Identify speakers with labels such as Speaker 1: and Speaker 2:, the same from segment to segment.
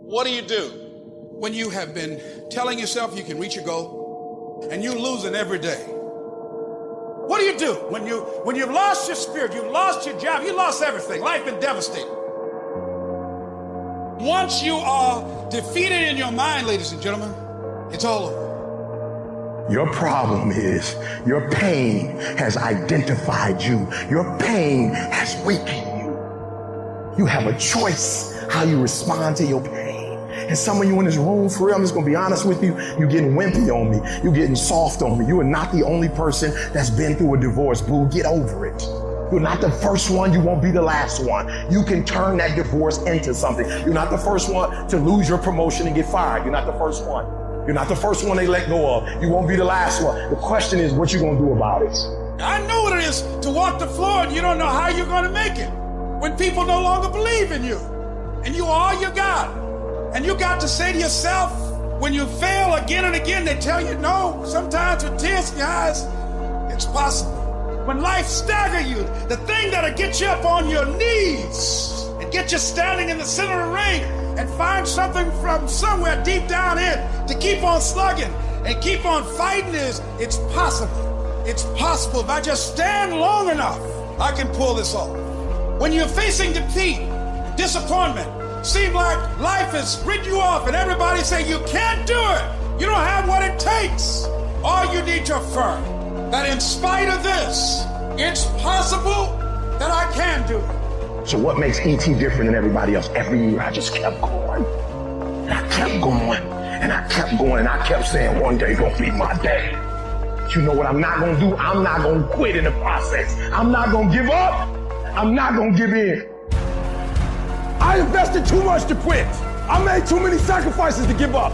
Speaker 1: What do you do?
Speaker 2: When you have been telling yourself you can reach your goal and you're losing every day? What do you do when you've lost your spirit, you've lost your job, you lost everything, life been devastating? Once you are defeated in your mind, ladies and gentlemen, it's all over.
Speaker 3: Your problem is your pain has identified you. Your pain has weakened you. You have a choice how you respond to your pain. And some of you in this room, for real, I'm just going to be honest with you, you're getting wimpy on me. You're getting soft on me. You are not the only person that's been through a divorce, boo. Get over it. You're not the first one. You won't be the last one. You can turn that divorce into something. You're not the first one to lose your promotion and get fired. You're not the first one. You're not the first one they let go of. You won't be the last one. The question is, what you going to do about it?
Speaker 2: I know what it is to walk the floor and you don't know how you're going to make it. When people no longer believe in you and you are all you got. And you got to say to yourself, when you fail again and again, they tell you no, sometimes with tears in your eyes, it's possible. When life stagger you, the thing that'll get you up on your knees and get you standing in the center of the ring and find something from somewhere deep down in to keep on slugging and keep on fighting is, it's possible. It's possible. If I just stand long enough, I can pull this off. When you're facing defeat, disappointment, seem like life has written you off and everybody say you can't do it. You don't have what it takes. All you need to affirm that in spite of this, it's possible that I can do it.
Speaker 3: So what makes E.T. different than everybody else? Every year I just kept going. And I kept going. And I kept going. And I kept saying one day gonna be my day. But you know what I'm not gonna do? I'm not gonna quit in the process. I'm not gonna give up. I'm not gonna give in. I invested too much to quit. I made too many sacrifices to give up.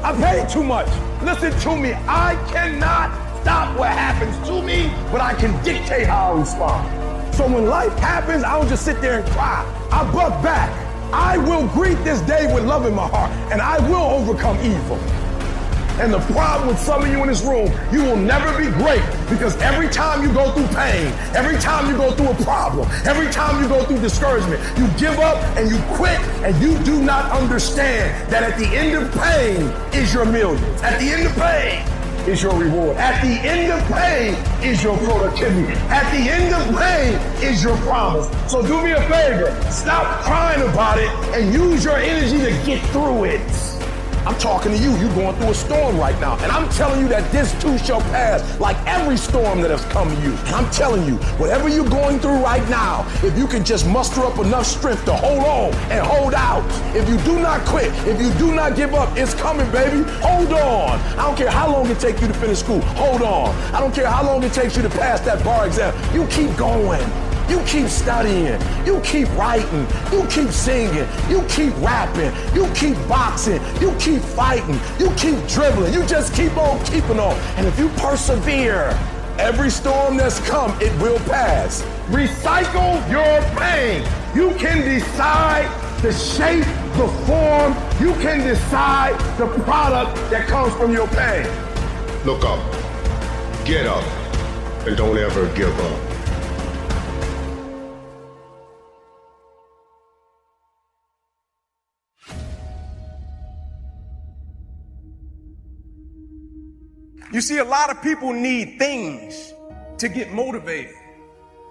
Speaker 3: I paid too much. Listen to me. I cannot stop what happens to me, but I can dictate how I respond. So when life happens, I don't just sit there and cry. I buck back. I will greet this day with love in my heart, and I will overcome evil. And the problem with some of you in this room, you will never be great because every time you go through pain, every time you go through a problem, every time you go through discouragement, you give up and you quit and you do not understand that at the end of pain is your millions. At the end of pain is your reward. At the end of pain is your productivity. At the end of pain is your promise. So do me a favor, stop crying about it and use your energy to get through it. I'm talking to you. You're going through a storm right now. And I'm telling you that this too shall pass, like every storm that has come to you. And I'm telling you, whatever you're going through right now, if you can just muster up enough strength to hold on and hold out, if you do not quit, if you do not give up, it's coming, baby. Hold on. I don't care how long it takes you to finish school. Hold on. I don't care how long it takes you to pass that bar exam. You keep going. You keep studying, you keep writing, you keep singing, you keep rapping, you keep boxing, you keep fighting, you keep dribbling, you just keep on keeping on. And if you persevere, every storm that's come, it will pass. Recycle your pain. You can decide the shape, the form, you can decide the product that comes from your pain.
Speaker 4: Look up, get up, and don't ever give up.
Speaker 5: You see, a lot of people need things to get motivated.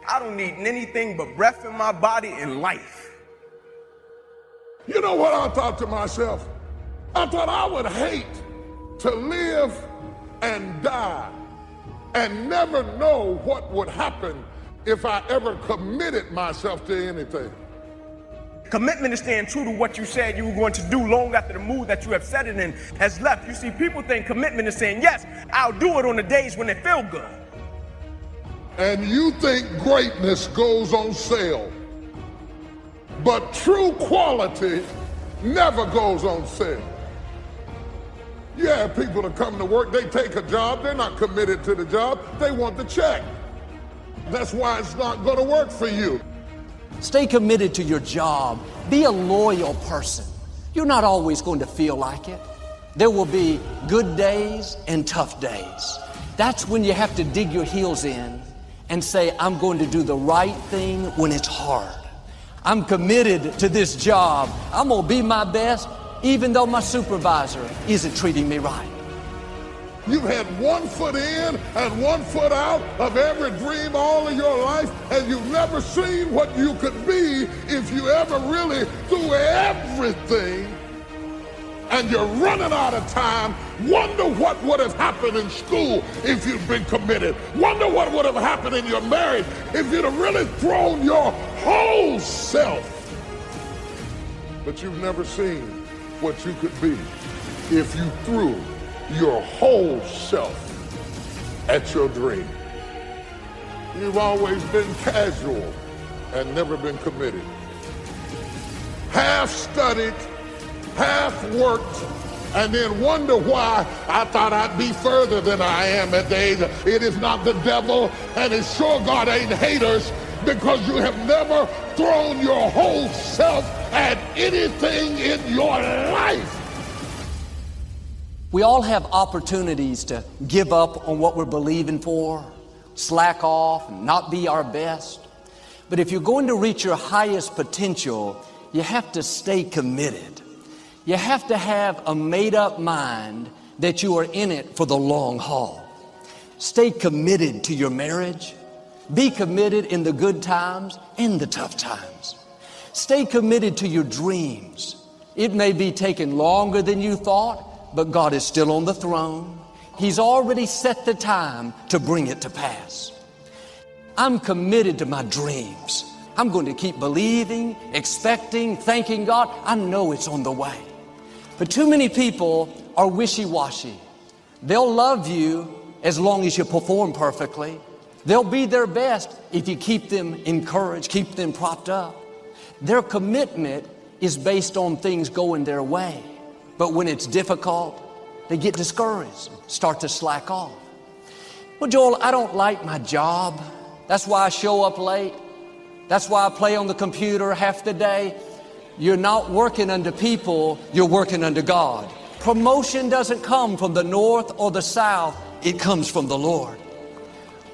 Speaker 5: I don't need anything but breath in my body and life.
Speaker 6: You know what I thought to myself? I thought I would hate to live and die and never know what would happen if I ever committed myself to anything.
Speaker 5: Commitment is staying true to what you said you were going to do long after the mood that you have set it in has left. You see, people think commitment is saying, yes, I'll do it on the days when they feel good.
Speaker 6: And you think greatness goes on sale. But true quality never goes on sale. You have people that come to work, they take a job, they're not committed to the job, they want the check. That's why it's not going to work for you.
Speaker 7: Stay committed to your job. Be a loyal person. You're not always going to feel like it. There will be good days and tough days. That's when you have to dig your heels in and say, I'm going to do the right thing when it's hard. I'm committed to this job. I'm going to be my best even though my supervisor isn't treating me right.
Speaker 6: You've had 1 foot in and 1 foot out of every dream all of your life, and you've never seen what you could be if you ever really do everything. And you're running out of time. Wonder what would have happened in school if you'd been committed. Wonder what would have happened in your marriage if you'd have really thrown your whole self. But you've never seen what you could be if you threw your whole self at your dream. You've always been casual and never been committed. Half studied, half worked, and then wonder why I thought I'd be further than I am at the age. It is not the devil, and it's sure God ain't haters, because you have never thrown your whole self at anything in your life.
Speaker 7: We all have opportunities to give up on what we're believing for, slack off, and not be our best. But if you're going to reach your highest potential, you have to stay committed. You have to have a made-up mind that you are in it for the long haul. Stay committed to your marriage. Be committed in the good times and the tough times. Stay committed to your dreams. It may be taking longer than you thought, but God is still on the throne. He's already set the time to bring it to pass. I'm committed to my dreams. I'm going to keep believing, expecting, thanking God. I know it's on the way. But too many people are wishy-washy. They'll love you as long as you perform perfectly. They'll be their best if you keep them encouraged, keep them propped up. Their commitment is based on things going their way. But when it's difficult, they get discouraged, start to slack off. Well, Joel, I don't like my job. That's why I show up late. That's why I play on the computer half the day. You're not working under people, you're working under God. Promotion doesn't come from the north or the south, it comes from the Lord.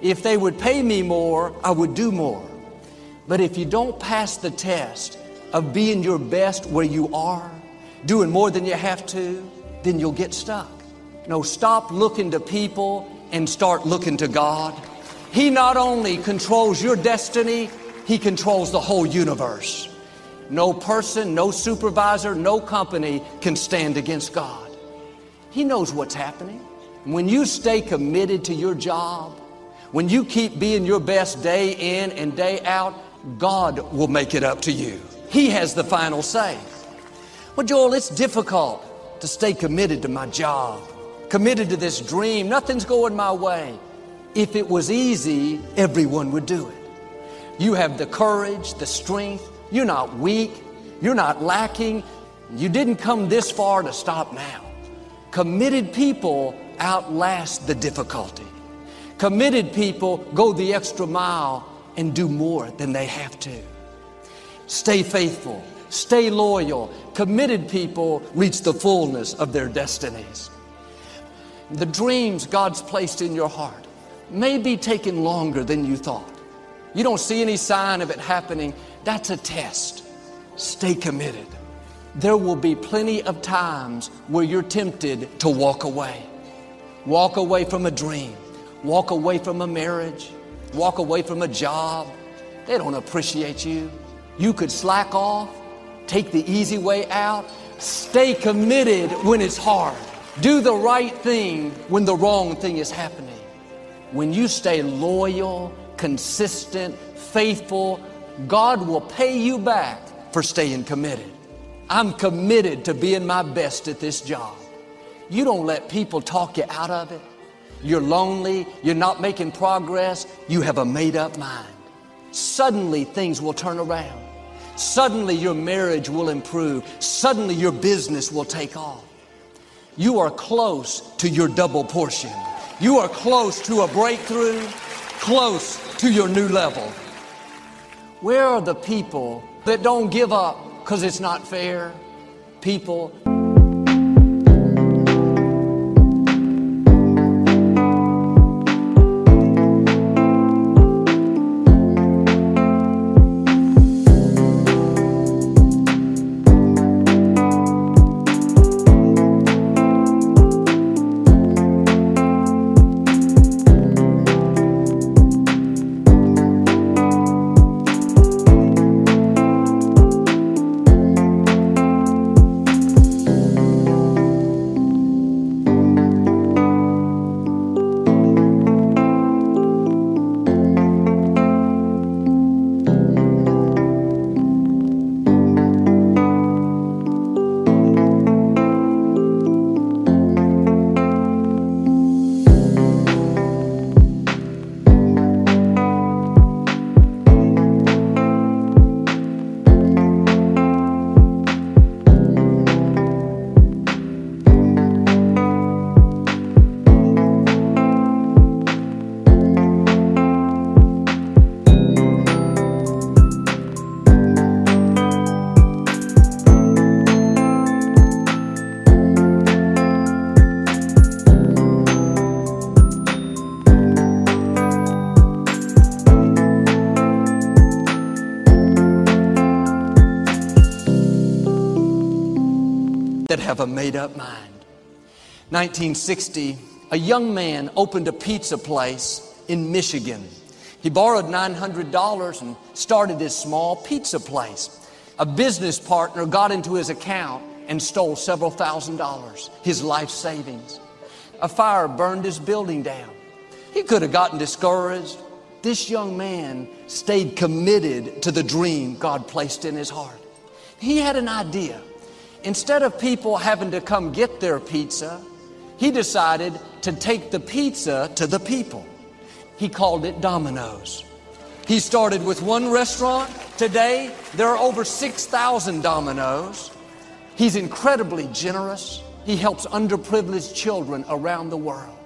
Speaker 7: If they would pay me more, I would do more. But if you don't pass the test of being your best where you are, doing more than you have to, then you'll get stuck. No, stop looking to people and start looking to God. He not only controls your destiny, He controls the whole universe. No person, no supervisor, no company can stand against God. He knows what's happening. When you stay committed to your job, when you keep being your best day in and day out, God will make it up to you. He has the final say. Well, Joel, it's difficult to stay committed to my job, committed to this dream. Nothing's going my way. If it was easy, everyone would do it. You have the courage, the strength. You're not weak. You're not lacking. You didn't come this far to stop now. Committed people outlast the difficulty. Committed people go the extra mile and do more than they have to. Stay faithful. Stay loyal. Committed people reach the fullness of their destinies. The dreams God's placed in your heart may be taking longer than you thought. You don't see any sign of it happening. That's a test. Stay committed. There will be plenty of times where you're tempted to walk away. Walk away from a dream. Walk away from a marriage. Walk away from a job. They don't appreciate you. You could slack off. Take the easy way out. Stay committed when it's hard. Do the right thing when the wrong thing is happening. When you stay loyal, consistent, faithful, God will pay you back for staying committed. I'm committed to being my best at this job. You don't let people talk you out of it. You're lonely, you're not making progress, you have a made-up mind. Suddenly things will turn around. Suddenly your marriage will improve. Suddenly your business will take off. You are close to your double portion. You are close to a breakthrough, close to your new level. Where are the people that don't give up because it's not fair? People have a made-up mind. 1960, a young man opened a pizza place in Michigan. He borrowed $900 and started his small pizza place. A business partner got into his account and stole several $1,000s, his life savings. A fire burned his building down. He could have gotten discouraged. This young man stayed committed to the dream God placed in his heart. He had an idea. Instead of people having to come get their pizza, he decided to take the pizza to the people. He called it Domino's. He started with one restaurant. Today, there are over 6,000 Domino's. He's incredibly generous. He helps underprivileged children around the world.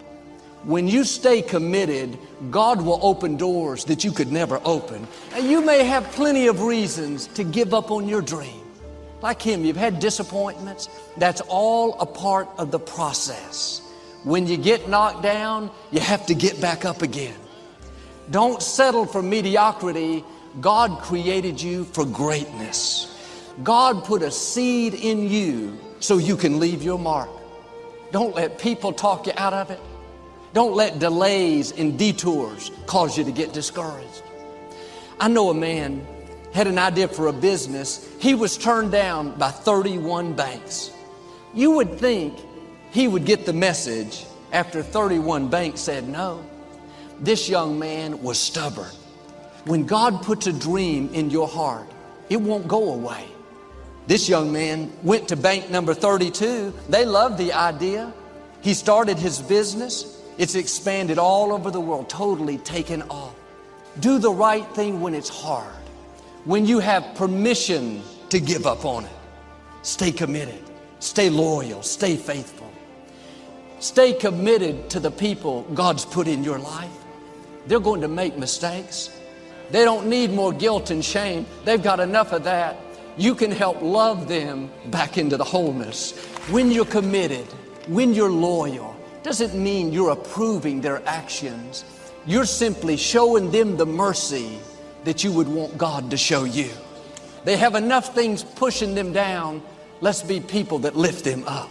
Speaker 7: When you stay committed, God will open doors that you could never open. And you may have plenty of reasons to give up on your dream. Like him, you've had disappointments. That's all a part of the process. When you get knocked down, you have to get back up again. Don't settle for mediocrity. God created you for greatness. God put a seed in you so you can leave your mark. Don't let people talk you out of it. Don't let delays and detours cause you to get discouraged. I know a man had an idea for a business. He was turned down by 31 banks. You would think he would get the message after 31 banks said no. This young man was stubborn. When God puts a dream in your heart, it won't go away. This young man went to bank number 32. They loved the idea. He started his business. It's expanded all over the world, totally taken off. Do the right thing when it's hard, when you have permission to give up on it. Stay committed, stay loyal, stay faithful. Stay committed to the people God's put in your life. They're going to make mistakes. They don't need more guilt and shame. They've got enough of that. You can help love them back into the wholeness. When you're committed, when you're loyal, doesn't mean you're approving their actions. You're simply showing them the mercy that you would want God to show you. They have enough things pushing them down. Let's be people that lift them up.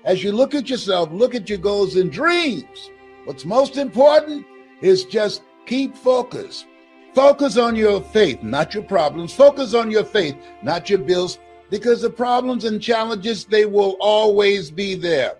Speaker 1: As you look at yourself, look at your goals and dreams. What's most important is just keep focused. Focus on your faith, not your problems. Focus on your faith, not your bills, because the problems and challenges, they will always be there.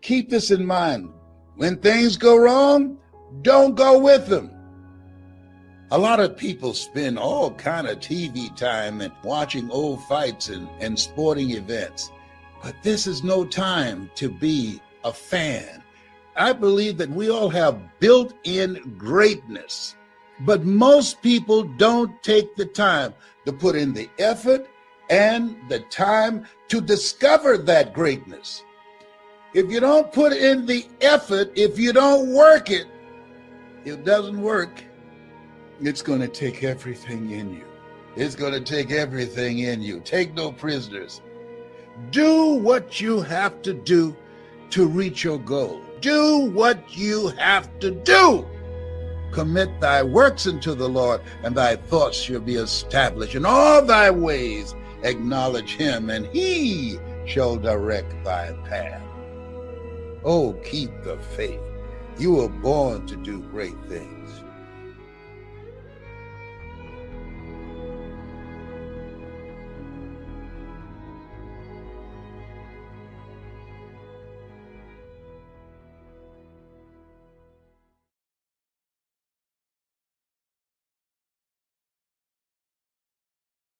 Speaker 1: Keep this in mind. When things go wrong, don't go with them. A lot of people spend all kind of TV time and watching old fights and sporting events. But this is no time to be a fan. I believe that we all have built-in greatness. But most people don't take the time to put in the effort and the time to discover that greatness. If you don't put in the effort, if you don't work it, it doesn't work. It's going to take everything in you. It's going to take everything in you. Take no prisoners. Do what you have to do to reach your goal. Do what you have to do. Commit thy works unto the Lord, and thy thoughts shall be established. In all thy ways acknowledge him, and he shall direct thy path. Oh, keep the faith. You were born to do great things.